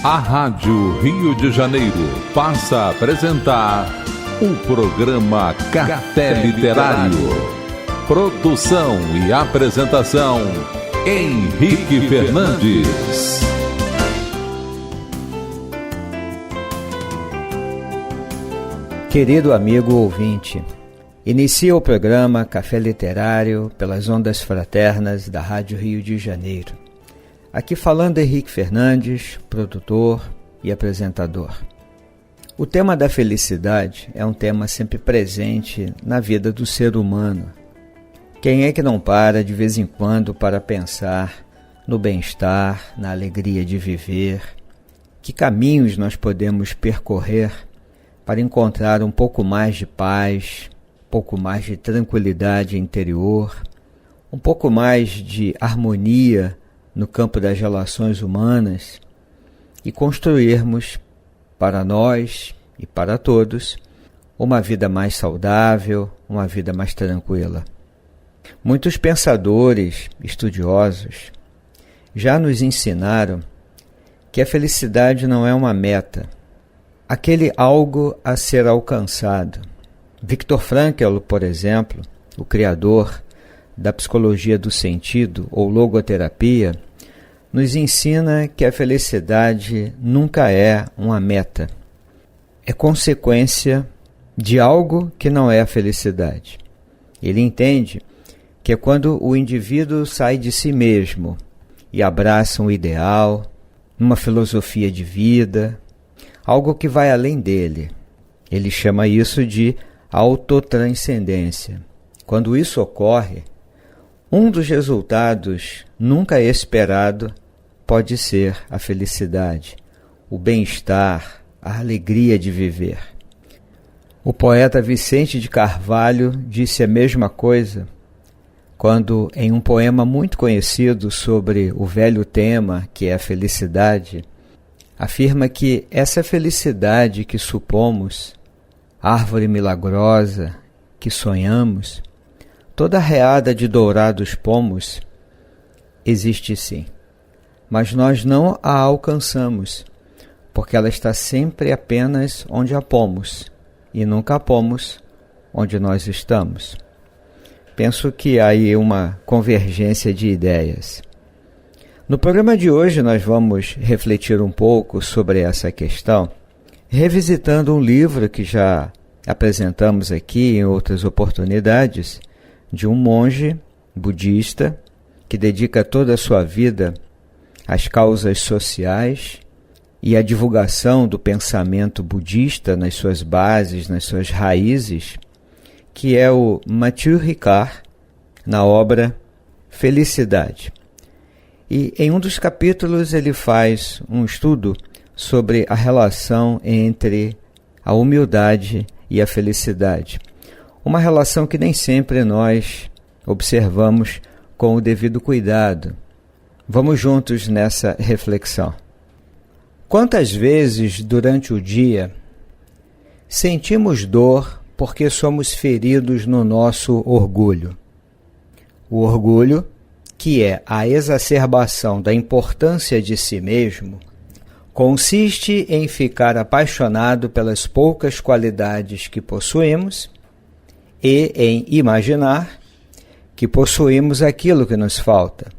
A Rádio Rio de Janeiro passa a apresentar o programa Café Literário. Produção e apresentação, Henrique Fernandes. Querido amigo ouvinte, inicia o programa Café Literário pelas ondas fraternas da Rádio Rio de Janeiro. Aqui falando Henrique Fernandes, produtor e apresentador. O tema da felicidade é um tema sempre presente na vida do ser humano. Quem é que não para de vez em quando para pensar no bem-estar, na alegria de viver? Que caminhos nós podemos percorrer para encontrar um pouco mais de paz, um pouco mais de tranquilidade interior, um pouco mais de harmonia no campo das relações humanas e construirmos para nós e para todos uma vida mais saudável, uma vida mais tranquila. Muitos pensadores, estudiosos, já nos ensinaram que a felicidade não é uma meta, aquele algo a ser alcançado. Viktor Frankl, por exemplo, o criador da psicologia do sentido ou logoterapia, nos ensina que a felicidade nunca é uma meta. É consequência de algo que não é a felicidade. Ele entende que é quando o indivíduo sai de si mesmo e abraça um ideal, uma filosofia de vida, algo que vai além dele. Ele chama isso de autotranscendência. Quando isso ocorre, um dos resultados nunca esperado pode ser a felicidade, o bem-estar, a alegria de viver. O poeta Vicente de Carvalho disse a mesma coisa quando, em um poema muito conhecido sobre o velho tema, que é a felicidade, afirma que essa felicidade que supomos, árvore milagrosa que sonhamos, toda arreada de dourados pomos, existe sim, mas nós não a alcançamos, porque ela está sempre apenas onde a pomos, e nunca a pomos onde nós estamos. Penso que há aí uma convergência de ideias. No programa de hoje nós vamos refletir um pouco sobre essa questão, revisitando um livro que já apresentamos aqui em outras oportunidades, de um monge budista que dedica toda a sua vida às causas sociais e à divulgação do pensamento budista nas suas bases, nas suas raízes, que é o Matthieu Ricard, na obra Felicidade. E em um dos capítulos ele faz um estudo sobre a relação entre a humildade e a felicidade. Uma relação que nem sempre nós observamos com o devido cuidado. Vamos juntos nessa reflexão. Quantas vezes durante o dia sentimos dor porque somos feridos no nosso orgulho? O orgulho, que é a exacerbação da importância de si mesmo, consiste em ficar apaixonado pelas poucas qualidades que possuímos e em imaginar que possuímos aquilo que nos falta.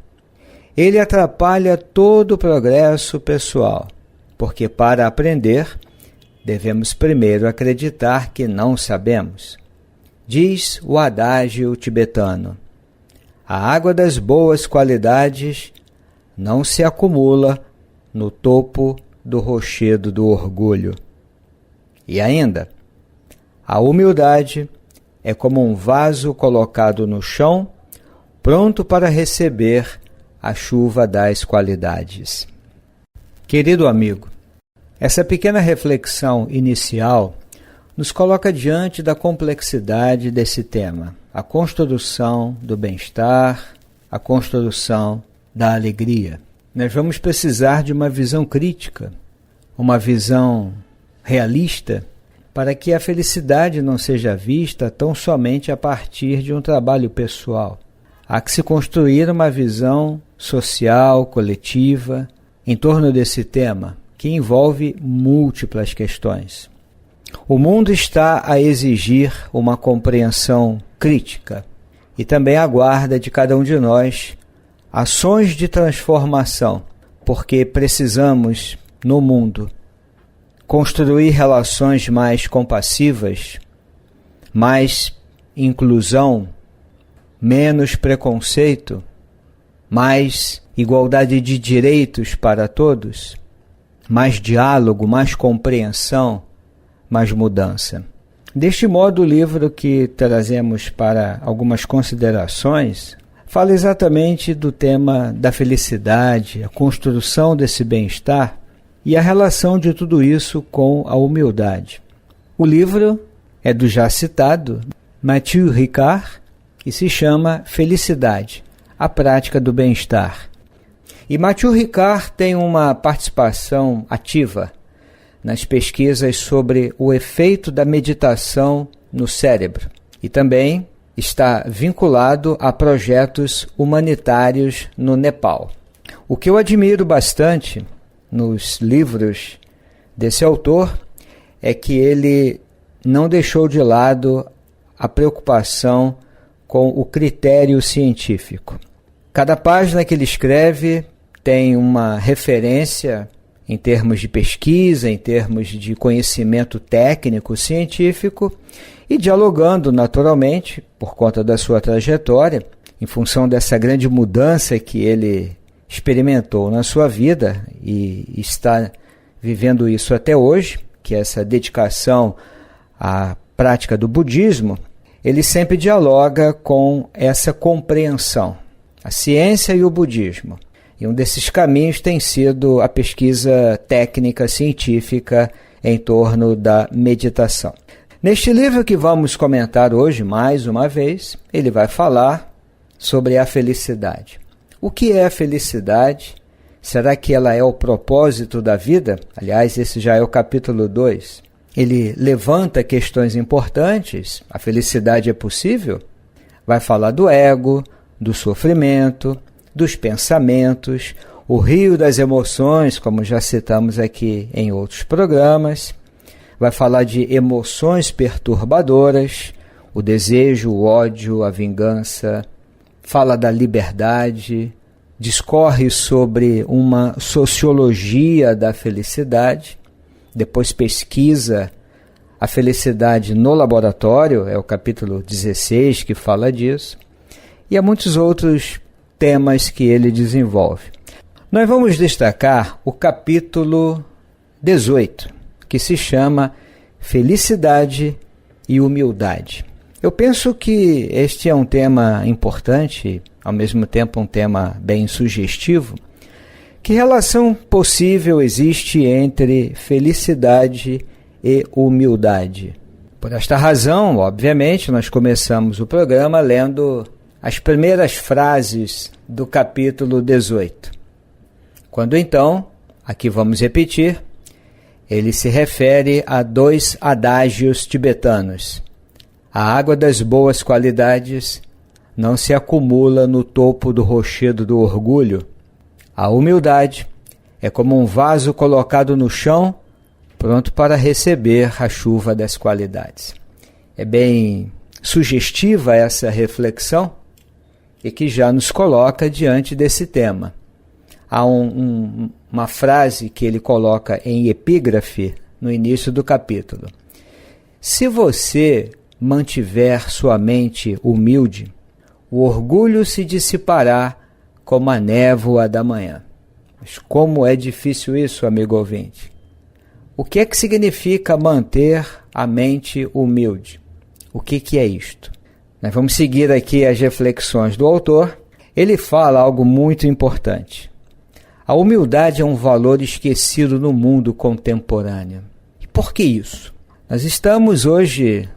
Ele atrapalha todo o progresso pessoal, porque para aprender, devemos primeiro acreditar que não sabemos. Diz o adágio tibetano: a água das boas qualidades não se acumula no topo do rochedo do orgulho. E ainda, a humildade é como um vaso colocado no chão, pronto para receber a chuva das qualidades. Querido amigo, essa pequena reflexão inicial nos coloca diante da complexidade desse tema, a construção do bem-estar, a construção da alegria. Nós vamos precisar de uma visão crítica, uma visão realista, para que a felicidade não seja vista tão somente a partir de um trabalho pessoal. Há que se construir uma visão social, coletiva, em torno desse tema, que envolve múltiplas questões. O mundo está a exigir uma compreensão crítica e também aguarda de cada um de nós ações de transformação, porque precisamos, no mundo, construir relações mais compassivas, mais inclusão, menos preconceito, mais igualdade de direitos para todos, mais diálogo, mais compreensão, mais mudança. Deste modo, o livro que trazemos para algumas considerações fala exatamente do tema da felicidade, a construção desse bem-estar e a relação de tudo isso com a humildade. O livro é do já citado Matthieu Ricard e se chama Felicidade, a prática do bem-estar. E Matthieu Ricard tem uma participação ativa nas pesquisas sobre o efeito da meditação no cérebro e também está vinculado a projetos humanitários no Nepal. O que eu admiro bastante nos livros desse autor é que ele não deixou de lado a preocupação com o critério científico. Cada página que ele escreve tem uma referência em termos de pesquisa, em termos de conhecimento técnico, científico, e dialogando naturalmente, por conta da sua trajetória, em função dessa grande mudança que ele experimentou na sua vida e está vivendo isso até hoje, que é essa dedicação à prática do budismo, ele sempre dialoga com essa compreensão, a ciência e o budismo. E um desses caminhos tem sido a pesquisa técnica científica em torno da meditação. Neste livro que vamos comentar hoje, mais uma vez, ele vai falar sobre a felicidade. O que é a felicidade? Será que ela é o propósito da vida? Aliás, esse já é o capítulo 2. Ele levanta questões importantes. A felicidade é possível? Vai falar do ego, do sofrimento, dos pensamentos, o rio das emoções, como já citamos aqui em outros programas. Vai falar de emoções perturbadoras, o desejo, o ódio, a vingança. Fala da liberdade, discorre sobre uma sociologia da felicidade, depois pesquisa a felicidade no laboratório, é o capítulo 16 que fala disso, e há muitos outros temas que ele desenvolve. Nós vamos destacar o capítulo 18, que se chama Felicidade e Humildade. Eu penso que este é um tema importante, ao mesmo tempo um tema bem sugestivo. Que relação possível existe entre felicidade e humildade? Por esta razão, obviamente, nós começamos o programa lendo as primeiras frases do capítulo 18. Quando então, aqui vamos repetir, ele se refere a 2 adágios tibetanos. A água das boas qualidades não se acumula no topo do rochedo do orgulho. A humildade é como um vaso colocado no chão, pronto para receber a chuva das qualidades. É bem sugestiva essa reflexão e que já nos coloca diante desse tema. Há uma frase que ele coloca em epígrafe no início do capítulo. Se você mantiver sua mente humilde, o orgulho se dissipará como a névoa da manhã. Mas como é difícil isso, amigo ouvinte? O que é que significa manter a mente humilde? O que é isto? Nós vamos seguir aqui as reflexões do autor. Ele fala algo muito importante. A humildade é um valor esquecido no mundo contemporâneo. E por que isso? Nós estamos hoje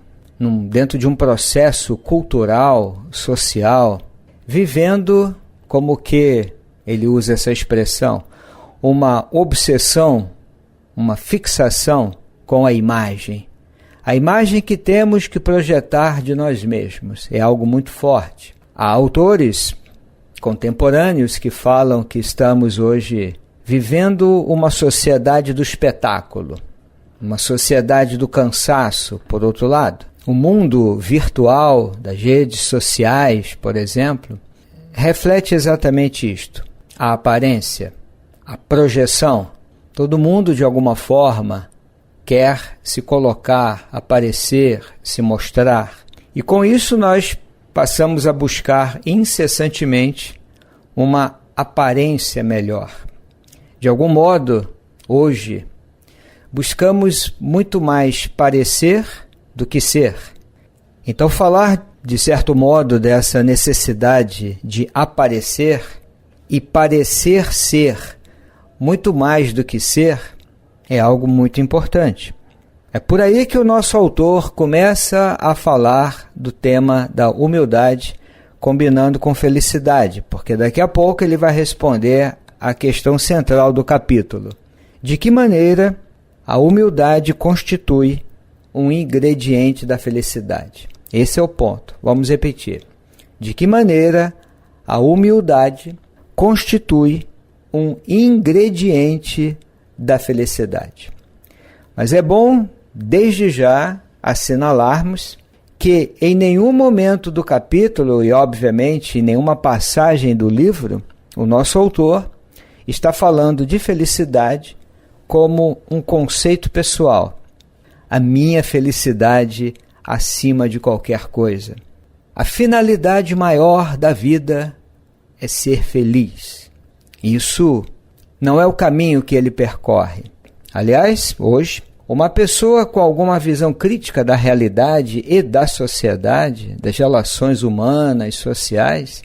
dentro de um processo cultural, social, vivendo, como que ele usa essa expressão, uma obsessão, uma fixação com a imagem. A imagem que temos que projetar de nós mesmos é algo muito forte. Há autores contemporâneos que falam que estamos hoje vivendo uma sociedade do espetáculo, uma sociedade do cansaço, por outro lado. O mundo virtual das redes sociais, por exemplo, reflete exatamente isto. A aparência, a projeção. Todo mundo, de alguma forma, quer se colocar, aparecer, se mostrar. E com isso nós passamos a buscar incessantemente uma aparência melhor. De algum modo, hoje, buscamos muito mais parecer do que ser. Então, falar, de certo modo, dessa necessidade de aparecer e parecer ser muito mais do que ser é algo muito importante. É por aí que o nosso autor começa a falar do tema da humildade, combinando com felicidade, porque daqui a pouco ele vai responder à questão central do capítulo. De que maneira a humildade constitui um ingrediente da felicidade? Esse é o ponto. Vamos repetir. De que maneira a humildade constitui um ingrediente da felicidade? Mas é bom, desde já, assinalarmos que em nenhum momento do capítulo e, obviamente, em nenhuma passagem do livro, o nosso autor está falando de felicidade como um conceito pessoal. A minha felicidade acima de qualquer coisa. A finalidade maior da vida é ser feliz. Isso não é o caminho que ele percorre. Aliás, hoje, uma pessoa com alguma visão crítica da realidade e da sociedade, das relações humanas, sociais,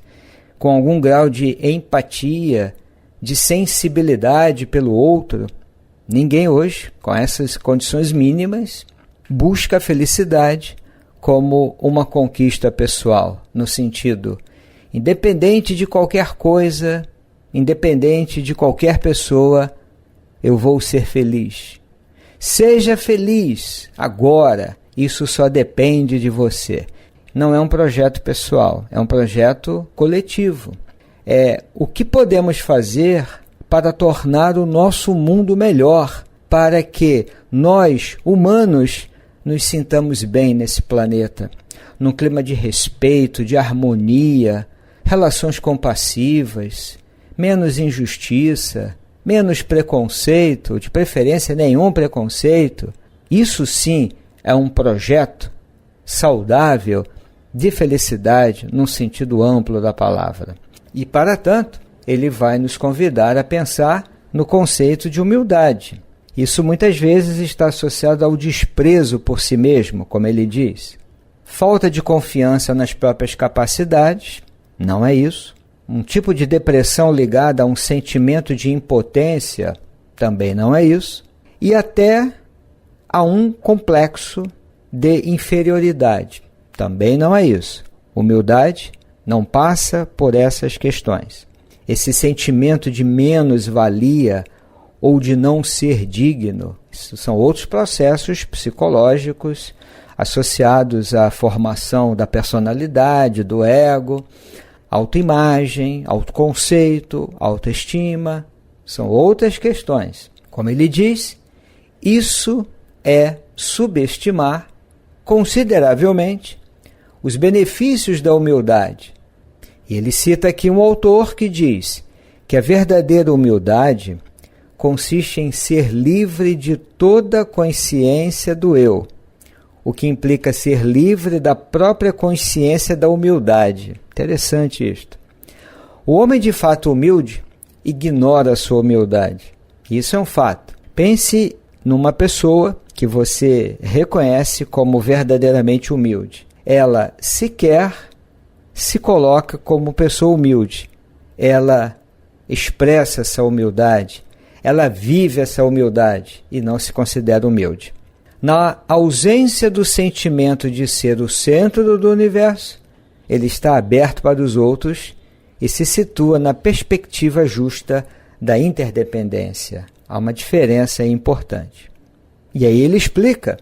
com algum grau de empatia, de sensibilidade pelo outro, ninguém hoje, com essas condições mínimas, busca a felicidade como uma conquista pessoal, no sentido, independente de qualquer coisa, independente de qualquer pessoa, eu vou ser feliz. Seja feliz agora, isso só depende de você. Não é um projeto pessoal, é um projeto coletivo. É o que podemos fazer para tornar o nosso mundo melhor, para que nós, humanos, nos sintamos bem nesse planeta, num clima de respeito, de harmonia, relações compassivas, menos injustiça, menos preconceito, de preferência nenhum preconceito. Isso sim é um projeto saudável de felicidade num sentido amplo da palavra. E para tanto, ele vai nos convidar a pensar no conceito de humildade. Isso muitas vezes está associado ao desprezo por si mesmo, como ele diz. Falta de confiança nas próprias capacidades, não é isso. Um tipo de depressão ligada a um sentimento de impotência, também não é isso. E até a um complexo de inferioridade, também não é isso. Humildade não passa por essas questões. Esse sentimento de menos-valia ou de não ser digno, isso são outros processos psicológicos associados à formação da personalidade, do ego, autoimagem, autoconceito, autoestima, são outras questões. Como ele diz, isso é subestimar consideravelmente os benefícios da humildade. E ele cita aqui um autor que diz que a verdadeira humildade consiste em ser livre de toda consciência do eu, o que implica ser livre da própria consciência da humildade. Interessante isto. O homem de fato humilde ignora a sua humildade. Isso é um fato. Pense numa pessoa que você reconhece como verdadeiramente humilde. Ela sequer se coloca como pessoa humilde. Ela expressa essa humildade. Ela vive essa humildade e não se considera humilde. Na ausência do sentimento de ser o centro do universo, ele está aberto para os outros e se situa na perspectiva justa da interdependência. Há uma diferença importante. E aí ele explica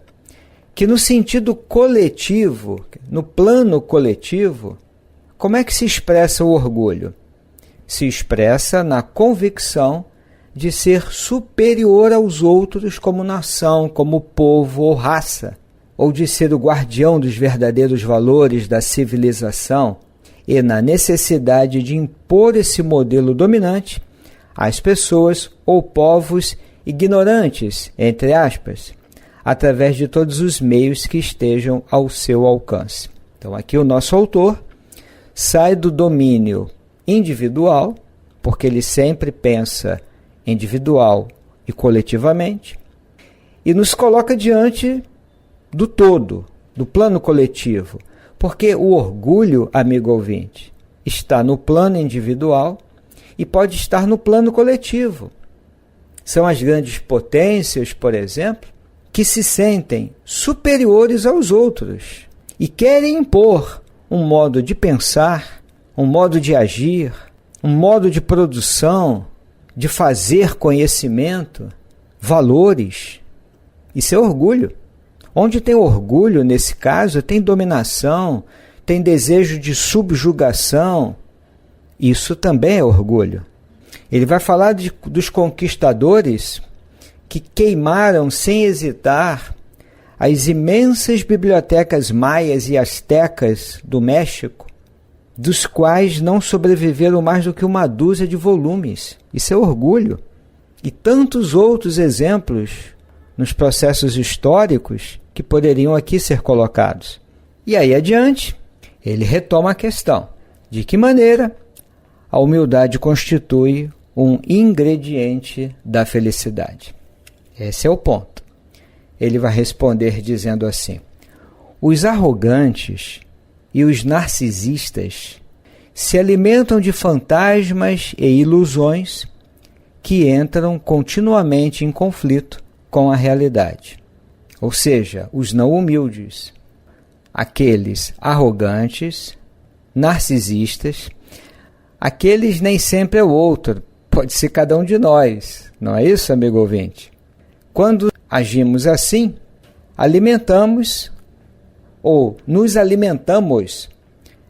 que no sentido coletivo, no plano coletivo, como é que se expressa o orgulho? Se expressa na convicção de ser superior aos outros como nação, como povo ou raça, ou de ser o guardião dos verdadeiros valores da civilização, e na necessidade de impor esse modelo dominante às pessoas ou povos ignorantes, entre aspas, através de todos os meios que estejam ao seu alcance. Então aqui o nosso autor sai do domínio individual, porque ele sempre pensa individual e coletivamente, e nos coloca diante do todo, do plano coletivo, porque o orgulho, amigo ouvinte, está no plano individual e pode estar no plano coletivo. São as grandes potências, por exemplo, que se sentem superiores aos outros e querem impor um modo de pensar, um modo de agir, um modo de produção, de fazer conhecimento, valores. Isso é orgulho. Onde tem orgulho, nesse caso, tem dominação, tem desejo de subjugação. Isso também é orgulho. Ele vai falar dos conquistadores que queimaram sem hesitar as imensas bibliotecas maias e astecas do México, dos quais não sobreviveram mais do que uma dúzia de volumes. Isso é orgulho. E tantos outros exemplos nos processos históricos que poderiam aqui ser colocados. E aí adiante, ele retoma a questão: de que maneira a humildade constitui um ingrediente da felicidade? Esse é o ponto. Ele vai responder dizendo assim: os arrogantes e os narcisistas se alimentam de fantasmas e ilusões que entram continuamente em conflito com a realidade. Ou seja, os não humildes, aqueles arrogantes, narcisistas, aqueles nem sempre é o outro, pode ser cada um de nós, não é isso, amigo ouvinte? Quando agimos assim, alimentamos ou nos alimentamos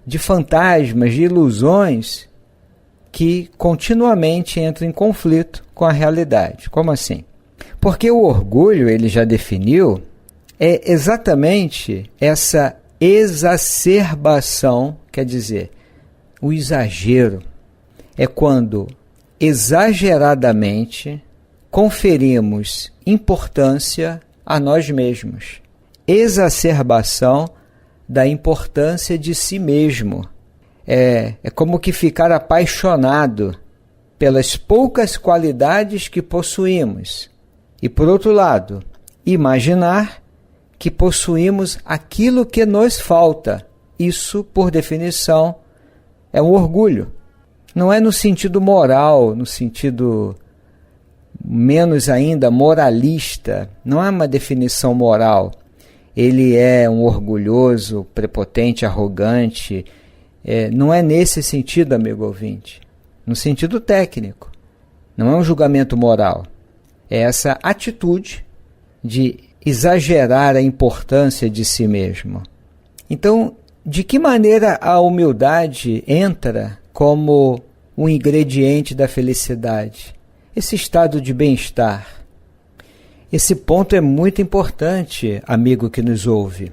de fantasmas, de ilusões que continuamente entram em conflito com a realidade. Como assim? Porque o orgulho, ele já definiu, é exatamente essa exacerbação, quer dizer, o exagero. É quando exageradamente conferimos importância a nós mesmos. Exacerbação da importância de si mesmo. É como que ficar apaixonado pelas poucas qualidades que possuímos. E, por outro lado, imaginar que possuímos aquilo que nos falta. Isso, por definição, é um orgulho. Não é no sentido moral, no sentido menos ainda moralista. Não é uma definição moral. Ele é um orgulhoso, prepotente, arrogante. Não é nesse sentido, amigo ouvinte. No sentido técnico. Não é um julgamento moral. É essa atitude de exagerar a importância de si mesmo. Então, de que maneira a humildade entra como um ingrediente da felicidade? Esse estado de bem-estar. Esse ponto é muito importante, amigo que nos ouve,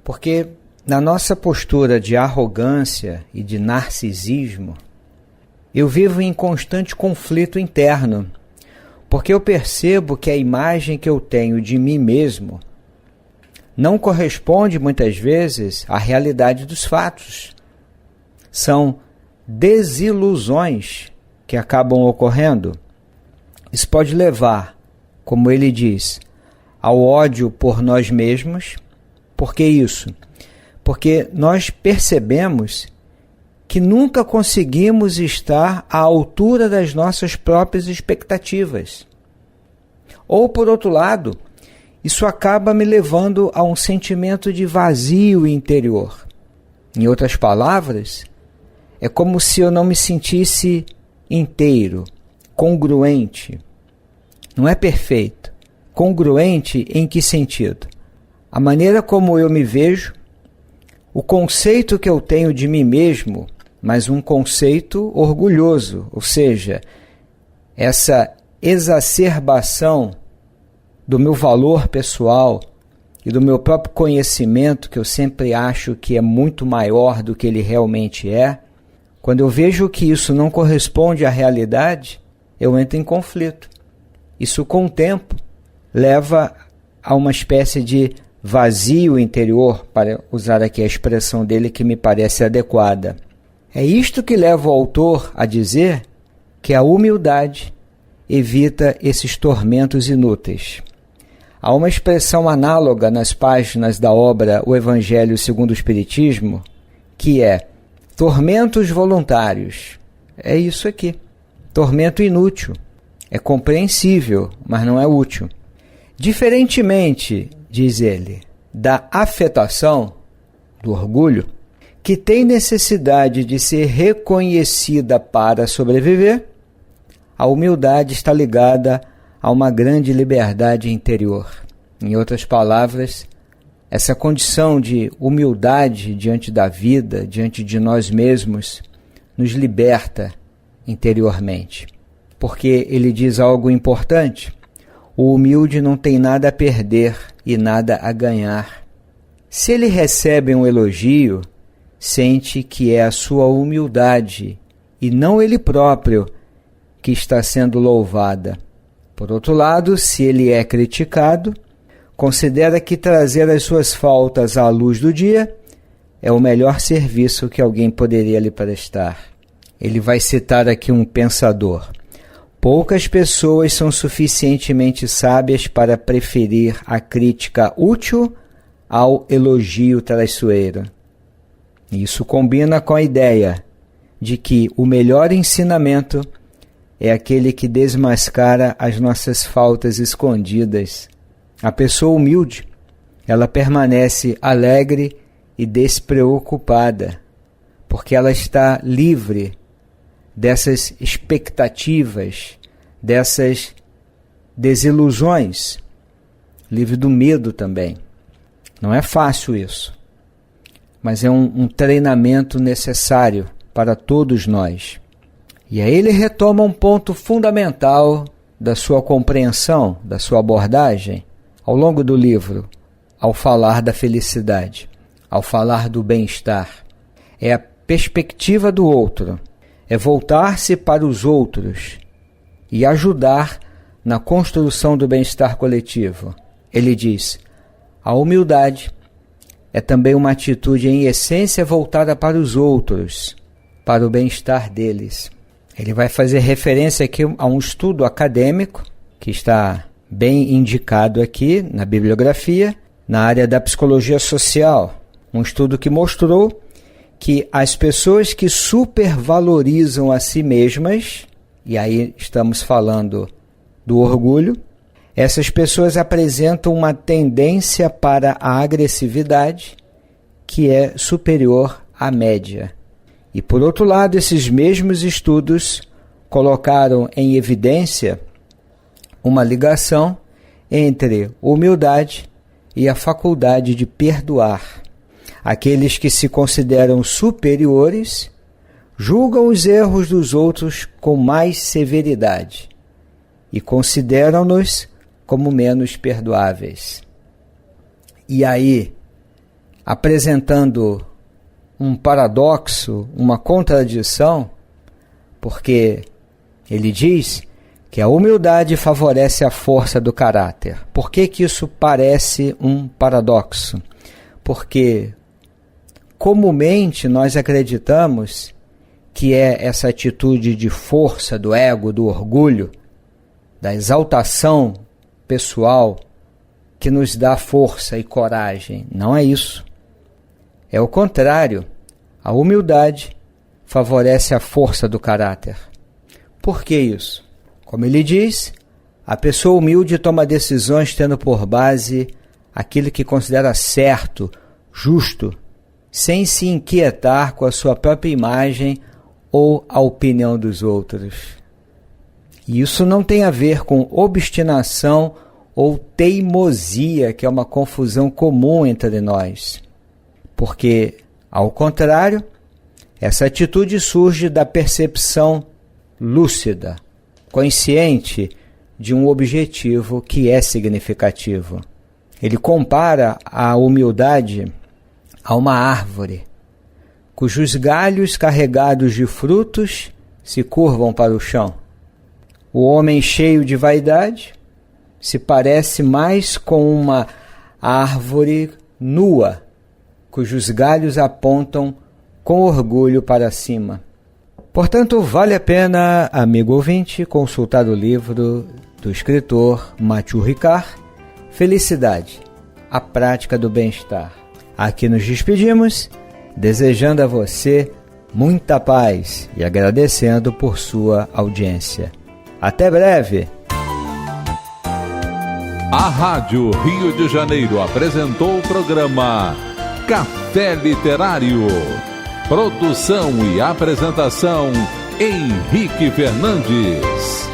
porque na nossa postura de arrogância e de narcisismo, eu vivo em constante conflito interno, porque eu percebo que a imagem que eu tenho de mim mesmo não corresponde muitas vezes à realidade dos fatos. São desilusões que acabam ocorrendo. Isso pode levar, como ele diz, ao ódio por nós mesmos. Por que isso? Porque nós percebemos que nunca conseguimos estar à altura das nossas próprias expectativas. Ou, por outro lado, isso acaba me levando a um sentimento de vazio interior. Em outras palavras, é como se eu não me sentisse inteiro, congruente. Não é perfeito. Congruente em que sentido? A maneira como eu me vejo, o conceito que eu tenho de mim mesmo, mas um conceito orgulhoso, ou seja, essa exacerbação do meu valor pessoal e do meu próprio conhecimento, que eu sempre acho que é muito maior do que ele realmente é, quando eu vejo que isso não corresponde à realidade, eu entro em conflito. Isso, com o tempo, leva a uma espécie de vazio interior, para usar aqui a expressão dele que me parece adequada. É isto que leva o autor a dizer que a humildade evita esses tormentos inúteis. Há uma expressão análoga nas páginas da obra O Evangelho segundo o Espiritismo, que é tormentos voluntários. É isso aqui. Tormento inútil. É compreensível, mas não é útil. Diferentemente, diz ele, da afetação, do orgulho, que tem necessidade de ser reconhecida para sobreviver, a humildade está ligada a uma grande liberdade interior. Em outras palavras, essa condição de humildade diante da vida, diante de nós mesmos, nos liberta interiormente. Porque ele diz algo importante: o humilde não tem nada a perder e nada a ganhar. Se ele recebe um elogio, sente que é a sua humildade e não ele próprio que está sendo louvada. Por outro lado, se ele é criticado, considera que trazer as suas faltas à luz do dia é o melhor serviço que alguém poderia lhe prestar. Ele vai citar aqui um pensador: poucas pessoas são suficientemente sábias para preferir a crítica útil ao elogio traiçoeiro. Isso combina com a ideia de que o melhor ensinamento é aquele que desmascara as nossas faltas escondidas. A pessoa humilde, ela permanece alegre e despreocupada, porque ela está livre dessas expectativas, dessas desilusões, livre do medo também. Não é fácil isso, mas é um treinamento necessário para todos nós. E aí ele retoma um ponto fundamental da sua compreensão, da sua abordagem, ao longo do livro, ao falar da felicidade, ao falar do bem-estar. É a perspectiva do outro, é voltar-se para os outros e ajudar na construção do bem-estar coletivo. Ele diz: a humildade é também uma atitude em essência voltada para os outros, para o bem-estar deles. Ele vai fazer referência aqui a um estudo acadêmico que está bem indicado aqui na bibliografia, na área da psicologia social. Um estudo que mostrou que as pessoas que supervalorizam a si mesmas, e aí estamos falando do orgulho, essas pessoas apresentam uma tendência para a agressividade que é superior à média. E, por outro lado, esses mesmos estudos colocaram em evidência uma ligação entre humildade e a faculdade de perdoar. Aqueles que se consideram superiores julgam os erros dos outros com mais severidade e consideram-nos como menos perdoáveis. E aí, apresentando um paradoxo, uma contradição, porque ele diz que a humildade favorece a força do caráter. Por que que isso parece um paradoxo? Porque comumente nós acreditamos que é essa atitude de força do ego, do orgulho, da exaltação pessoal que nos dá força e coragem. Não é isso. É o contrário. A humildade favorece a força do caráter. Por que isso? Como ele diz, a pessoa humilde toma decisões tendo por base aquilo que considera certo, justo, sem se inquietar com a sua própria imagem ou a opinião dos outros. E isso não tem a ver com obstinação ou teimosia, que é uma confusão comum entre nós. Porque, ao contrário, essa atitude surge da percepção lúcida, consciente de um objetivo que é significativo. Ele compara a humildade a uma árvore, cujos galhos carregados de frutos se curvam para o chão. O homem cheio de vaidade se parece mais com uma árvore nua, cujos galhos apontam com orgulho para cima. Portanto, vale a pena, amigo ouvinte, consultar o livro do escritor Matthieu Ricard, Felicidade, a prática do bem-estar. Aqui nos despedimos, desejando a você muita paz e agradecendo por sua audiência. Até breve! A Rádio Rio de Janeiro apresentou o programa Café Literário. Produção e apresentação, Henrique Fernandes.